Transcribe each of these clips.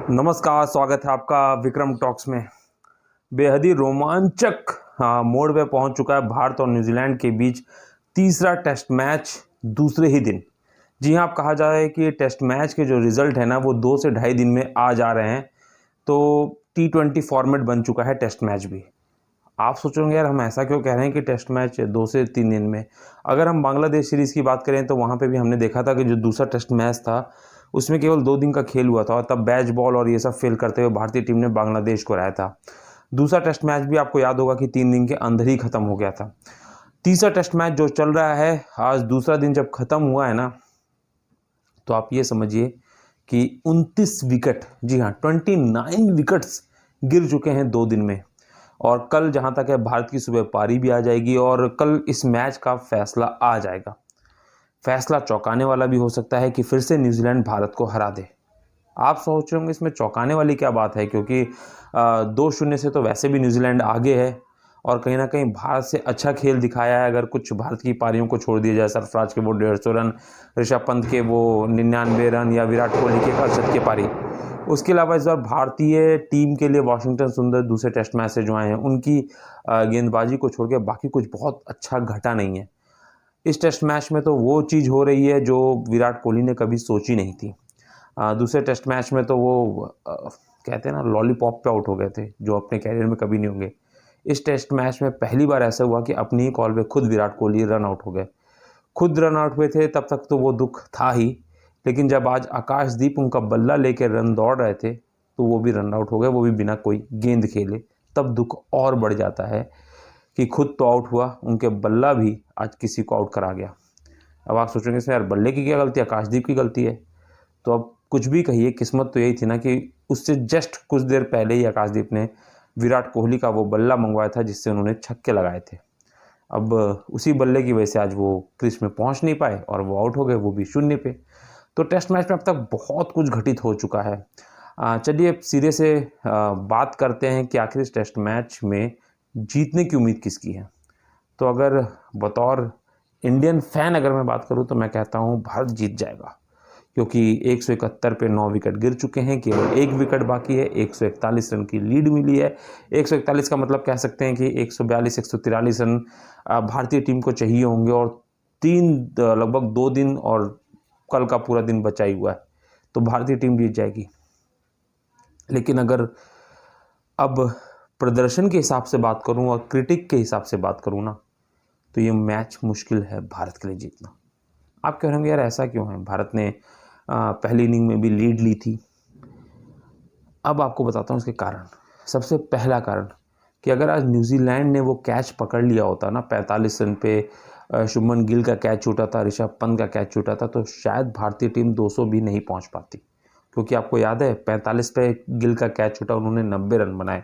नमस्कार, स्वागत है आपका विक्रम टॉक्स में। बेहद ही रोमांचक मोड़ पे पहुंच चुका है भारत और न्यूजीलैंड के बीच तीसरा टेस्ट मैच दूसरे ही दिन। जी हाँ, आप कहा जाए कि टेस्ट मैच के जो रिजल्ट है ना वो 2 से ढाई दिन में आ जा रहे हैं। तो T20 फॉर्मेट बन चुका है टेस्ट मैच भी। आप सोचोगे यार हम ऐसा क्यों कह रहे हैं कि टेस्ट मैच 2 से 3 दिन में। अगर हम बांग्लादेश सीरीज़ की बात करें तो वहाँ पे भी हमने देखा था कि जो दूसरा टेस्ट मैच था उसमें केवल 2 दिन का खेल हुआ था और तब बैच बॉल और ये सब फेल करते हुए भारतीय टीम ने बांग्लादेश को हराया था। दूसरा टेस्ट मैच भी आपको याद होगा कि 3 दिन के अंदर ही खत्म हो गया था। तीसरा टेस्ट मैच जो चल रहा है, आज दूसरा दिन जब खत्म हुआ है ना, तो आप ये समझिए कि 29 विकेट, जी हाँ 29 विकेट्स गिर चुके हैं 2 दिन में। और कल जहां तक है भारत की सुबह पारी भी आ जाएगी और कल इस मैच का फैसला आ जाएगा। फैसला चौंकाने वाला भी हो सकता है कि फिर से न्यूजीलैंड भारत को हरा दे। आप सोच रहे होंगे इसमें चौंकाने वाली क्या बात है, क्योंकि 2-0 से तो वैसे भी न्यूजीलैंड आगे है और कहीं ना कहीं भारत से अच्छा खेल दिखाया है। अगर कुछ भारत की पारियों को छोड़ दिया जाए, सरफराज के वो 150 रन, ऋषभ पंत के वो 99 रन या विराट कोहली के 65 की पारी, उसके अलावा इस बार भारतीय टीम के लिए वाशिंगटन सुंदर दूसरे टेस्ट मैच से जो आए हैं उनकी गेंदबाजी को छोड़ के बाकी कुछ बहुत अच्छा घटा नहीं है। इस टेस्ट मैच में तो वो चीज़ हो रही है जो विराट कोहली ने कभी सोची नहीं थी। दूसरे टेस्ट मैच में तो वो कहते हैं ना लॉलीपॉप पे आउट हो गए थे, जो अपने कैरियर में कभी नहीं होंगे। इस टेस्ट मैच में पहली बार ऐसा हुआ कि अपनी ही कॉल पे खुद विराट कोहली रन आउट हो गए। खुद रन आउट हुए थे तब तक तो वो दुख था ही, लेकिन जब आज आकाशदीप उनका बल्ला लेकर रन दौड़ रहे थे तो वो भी रन आउट हो गए, वो भी बिना कोई गेंद खेले। तब दुख और बढ़ जाता है कि खुद तो आउट हुआ, उनके बल्ला भी आज किसी को आउट करा गया। अब आप सोचेंगे इसमें यार बल्ले की क्या गलती है, आकाशदीप की गलती है। तो अब कुछ भी कहिए, किस्मत तो यही थी ना कि उससे जस्ट कुछ देर पहले ही आकाशदीप ने विराट कोहली का वो बल्ला मंगवाया था जिससे उन्होंने छक्के लगाए थे। अब उसी बल्ले की वजह से आज वो क्रीज में पहुंच नहीं पाए और वो आउट हो गए, वो भी 0 पे। तो टेस्ट मैच में अब तक बहुत कुछ घटित हो चुका है। चलिए अब सीधे से बात करते हैं कि आखिर इस टेस्ट मैच में जीतने की उम्मीद किसकी है। तो अगर बतौर इंडियन फैन अगर मैं बात करूं तो मैं कहता हूं भारत जीत जाएगा, क्योंकि 171 पे 9 विकेट गिर चुके हैं, केवल 1 विकेट बाकी है। 141 रन की लीड मिली है। 141 का मतलब कह सकते हैं कि 142 143 रन भारतीय टीम को चाहिए होंगे और लगभग 2 दिन और कल का पूरा दिन बचा ही हुआ है, तो भारतीय टीम जीत जाएगी। लेकिन अगर अब प्रदर्शन के हिसाब से बात करूं और क्रिटिक के हिसाब से बात करूं ना, तो ये मैच मुश्किल है भारत के लिए जीतना। आप कह रहे होंगे यार ऐसा क्यों है, भारत ने पहली इनिंग में भी लीड ली थी। अब आपको बताता हूँ उसके कारण। सबसे पहला कारण कि अगर आज न्यूजीलैंड ने वो कैच पकड़ लिया होता ना 45 रन पे, शुभमन गिल का कैच छूटा था, ऋषभ पंत का कैच छूटा था, तो शायद भारतीय टीम 200 भी नहीं पहुंच पाती। क्योंकि आपको याद है 45 पे गिल का कैच छूटा, उन्होंने 90 रन बनाए।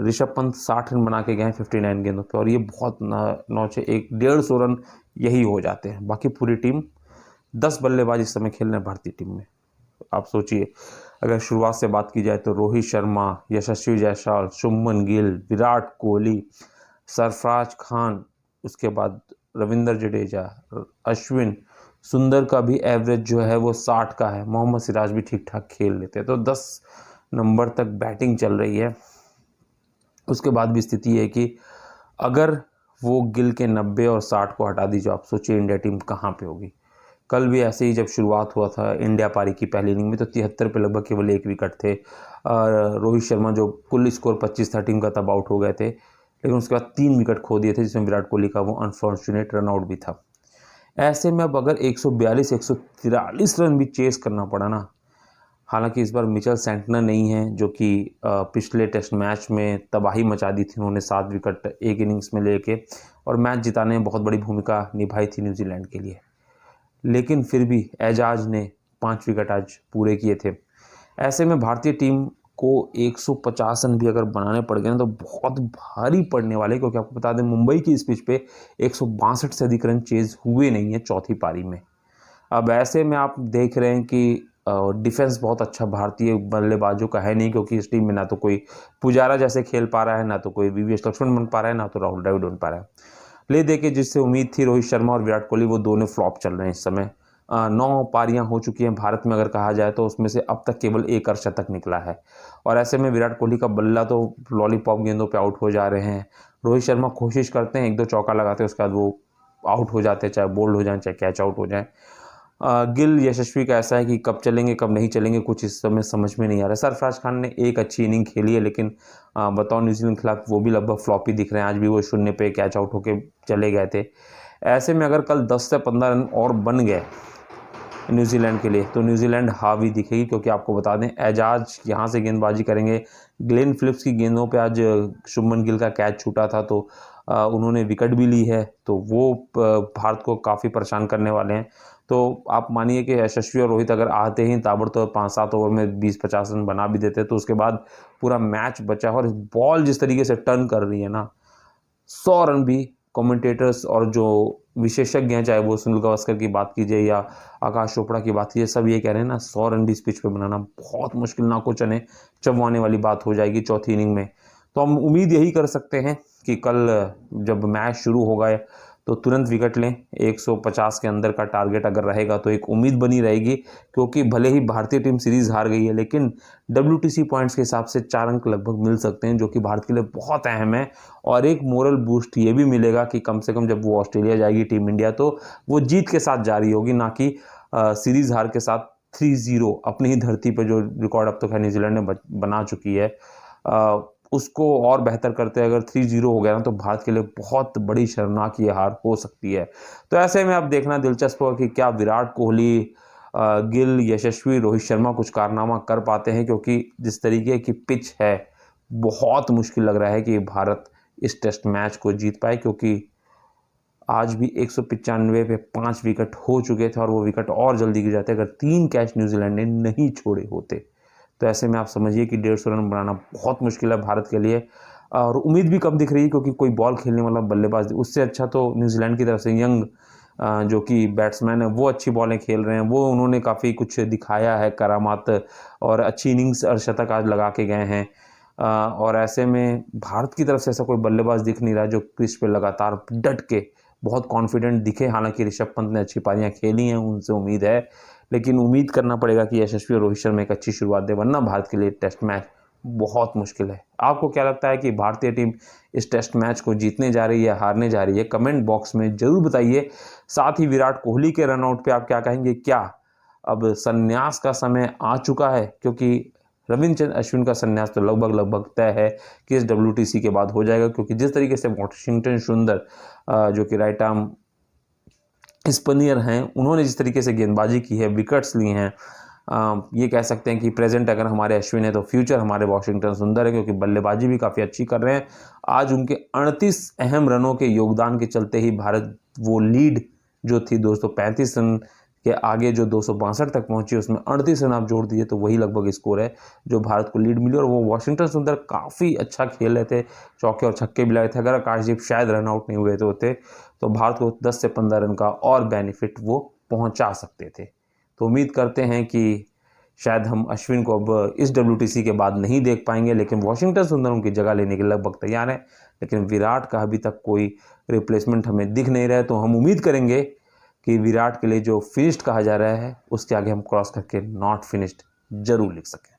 ऋषभ पंत 60 रन बना के गए 59 गेंदों पे, और ये बहुत 150 रन यही हो जाते हैं। बाकी पूरी टीम 10 बल्लेबाज इस समय खेल रहे हैं भारतीय टीम में। आप सोचिए, अगर शुरुआत से बात की जाए तो रोहित शर्मा, यशस्वी जायसवाल, शुभमन गिल, विराट कोहली, सरफराज खान, उसके बाद रविंद्र जडेजा, अश्विन, सुंदर का भी एवरेज जो है वो 60 का है, मोहम्मद सिराज भी ठीक ठाक खेल लेते हैं, तो 10 नंबर तक बैटिंग चल रही है। उसके बाद भी स्थिति है कि अगर वो गिल के 90 और 60 को हटा दीजिए, आप सोचिए इंडिया टीम कहाँ पे होगी। कल भी ऐसे ही जब शुरुआत हुआ था इंडिया पारी की पहली इनिंग में तो 73 पे लगभग केवल 1 विकेट थे। रोहित शर्मा जो कुल स्कोर 25 था टीम का, तब आउट हो गए थे, लेकिन उसके बाद 3 विकेट खो दिए थे जिसमें विराट कोहली का वो अनफॉर्चुनेट रन आउट भी था। ऐसे में अब अगर 142 143 रन भी चेस करना पड़ा ना, हालांकि इस बार मिचेल सेंटनर नहीं है जो कि पिछले टेस्ट मैच में तबाही मचा दी थी, उन्होंने 7 विकेट एक इनिंग्स में लेके और मैच जिताने में बहुत बड़ी भूमिका निभाई थी न्यूजीलैंड के लिए। लेकिन फिर भी एजाज ने 5 विकेट आज पूरे किए थे। ऐसे में भारतीय टीम को 150 रन भी अगर बनाने पड़ गए ना तो बहुत भारी पड़ने वाले, क्योंकि आपको बता दें मुंबई की इस पिच पे 162 से अधिक रन चेज हुए नहीं है चौथी पारी में। अब ऐसे में आप देख रहे हैं कि डिफेंस बहुत अच्छा भारतीय बल्लेबाजों का है नहीं, क्योंकि इस टीम में ना तो कोई पुजारा जैसे खेल पा रहा है, ना तो कोई वीवीएस लक्ष्मण बन पा रहा है, ना तो राहुल द्रविड़ बन पा रहा है। ले दे के जिससे उम्मीद थी रोहित शर्मा और विराट कोहली, वो दोनों फ्लॉप चल रहे हैं इस समय। 9 पारियां हो चुकी हैं भारत में अगर कहा जाए तो, उसमें से अब तक केवल एक अर्धशतक निकला है। और ऐसे में विराट कोहली का बल्ला तो लॉलीपॉप गेंदों पे आउट हो जा रहे हैं। रोहित शर्मा कोशिश करते हैं, 1-2 चौका लगाते हैं, उसके बाद वो आउट हो जाते हैं, चाहे बोल्ड हो जाए चाहे कैच आउट हो जाए। गिल यशस्वी का ऐसा है कि कब चलेंगे कब नहीं चलेंगे कुछ इस समय समझ में नहीं आ रहा। सरफराज खान ने एक अच्छी इनिंग खेली है, लेकिन बताओ न्यूजीलैंड के खिलाफ वो भी लगभग फ्लॉपी दिख रहे हैं। आज भी वो 0 पे कैच आउट होके चले गए थे। ऐसे में अगर कल 10 से 15 रन और बन गए न्यूजीलैंड के लिए तो न्यूजीलैंड हावी दिखेगी, क्योंकि आपको बता दें एजाज यहाँ से गेंदबाजी करेंगे। ग्लेन फिलिप्स की गेंदों पे आज शुभमन गिल का कैच छूटा था, तो उन्होंने विकेट भी ली है, तो वो भारत को काफ़ी परेशान करने वाले हैं। तो आप मानिए कि यशस्वी और रोहित अगर आते ही ताबड़तोड़ 5-7 ओवर में 20-50 रन बना भी देते तो उसके बाद पूरा मैच बचा। और बॉल जिस तरीके से टर्न कर रही है ना, 100 रन भी कमेंटेटर्स और जो विशेषज्ञ हैं, चाहे वो सुनील गावस्कर की बात कीजिए या आकाश चोपड़ा की बात कीजिए, सब ये कह रहे हैं ना 100 रन भी इस पिच पे बनाना बहुत मुश्किल, ना को चने चबवाने वाली बात हो जाएगी चौथी इनिंग में। तो हम उम्मीद यही कर सकते हैं कि कल जब मैच शुरू होगा तो तुरंत विकेट लें। 150 के अंदर का टारगेट अगर रहेगा तो एक उम्मीद बनी रहेगी, क्योंकि भले ही भारतीय टीम सीरीज़ हार गई है, लेकिन WTC पॉइंट्स के हिसाब से 4 अंक लगभग मिल सकते हैं, जो कि भारत के लिए बहुत अहम है। और एक मोरल बूस्ट ये भी मिलेगा कि कम से कम जब वो ऑस्ट्रेलिया जाएगी टीम इंडिया तो वो जीत के साथ जा रही होगी, ना कि सीरीज़ हार के साथ 3-0 अपनी ही धरती पर, जो रिकॉर्ड अब तक है न्यूजीलैंड ने बना चुकी है, उसको और बेहतर करते अगर 3-0 हो गया ना तो भारत के लिए बहुत बड़ी शर्मनाक ये हार हो सकती है। तो ऐसे में अब देखना दिलचस्प होगा कि क्या विराट कोहली, गिल, यशस्वी, रोहित शर्मा कुछ कारनामा कर पाते हैं, क्योंकि जिस तरीके की पिच है बहुत मुश्किल लग रहा है कि भारत इस टेस्ट मैच को जीत पाए, क्योंकि आज भी 195 पे 5 विकेट हो चुके थे और वो विकेट और जल्दी गिर जाते अगर 3 कैच न्यूजीलैंड ने नहीं छोड़े होते। तो ऐसे में आप समझिए कि 150 रन बनाना बहुत मुश्किल है भारत के लिए, और उम्मीद भी कम दिख रही है, क्योंकि कोई बॉल खेलने वाला बल्लेबाज उससे अच्छा तो न्यूजीलैंड की तरफ से यंग जो कि बैट्समैन है वो अच्छी बॉलें खेल रहे हैं, वो उन्होंने काफ़ी कुछ दिखाया है करामात, और अच्छी इनिंग्स और शतक आज लगा के गए हैं। और ऐसे में भारत की तरफ से ऐसा कोई बल्लेबाज दिख नहीं रहा जो क्रीज पे लगातार डट के बहुत कॉन्फिडेंट दिखे। हालांकि ऋषभ पंत ने अच्छी पारियां खेली हैं, उनसे उम्मीद है, लेकिन उम्मीद करना पड़ेगा कि यशस्वी और रोहित शर्मा एक अच्छी शुरुआत दे, वरना भारत के लिए टेस्ट मैच बहुत मुश्किल है। आपको क्या लगता है कि भारतीय टीम इस टेस्ट मैच को जीतने जा रही है, हारने जा रही है? कमेंट बॉक्स में जरूर बताइए। साथ ही विराट कोहली के रनआउट पे आप क्या कहेंगे? क्या अब संन्यास का समय आ चुका है? क्योंकि रविचंद्रन अश्विन का संन्यास तो लगभग तय है कि इस WTC के बाद हो जाएगा, क्योंकि जिस तरीके से वॉशिंगटन सुंदर जो कि राइट आर्म स्पिनर हैं, उन्होंने जिस तरीके से गेंदबाजी की है, विकेट्स लिए हैं, ये कह सकते हैं कि प्रेजेंट अगर हमारे अश्विन है तो फ्यूचर हमारे वॉशिंगटन सुंदर है, क्योंकि बल्लेबाजी भी काफ़ी अच्छी कर रहे हैं। आज उनके 38 अहम रनों के योगदान के चलते ही भारत वो लीड जो थी 235 रन के आगे जो 262 तक पहुंची, उसमें 38 रन आप जोड़ दीजिए तो वही लगभग स्कोर है जो भारत को लीड मिली। और वो वॉशिंगटन सुंदर काफ़ी अच्छा खेल रहे थे, चौके और छक्के भी लगे थे। अगर आकाशदीप शायद रन आउट नहीं हुए होते तो भारत को 10 से 15 रन का और बेनिफिट वो पहुंचा सकते थे। तो उम्मीद करते हैं कि शायद हम अश्विन को अब इस WTC के बाद नहीं देख पाएंगे, लेकिन वॉशिंगटन सुंदर उनकी जगह लेने के लगभग तैयार है। लेकिन विराट का अभी तक कोई रिप्लेसमेंट हमें दिख नहीं रहा है, तो हम उम्मीद करेंगे कि विराट के लिए जो फिनिश्ड कहा जा रहा है उसके आगे हम क्रॉस करके नॉट फिनिश्ड जरूर लिख सकें।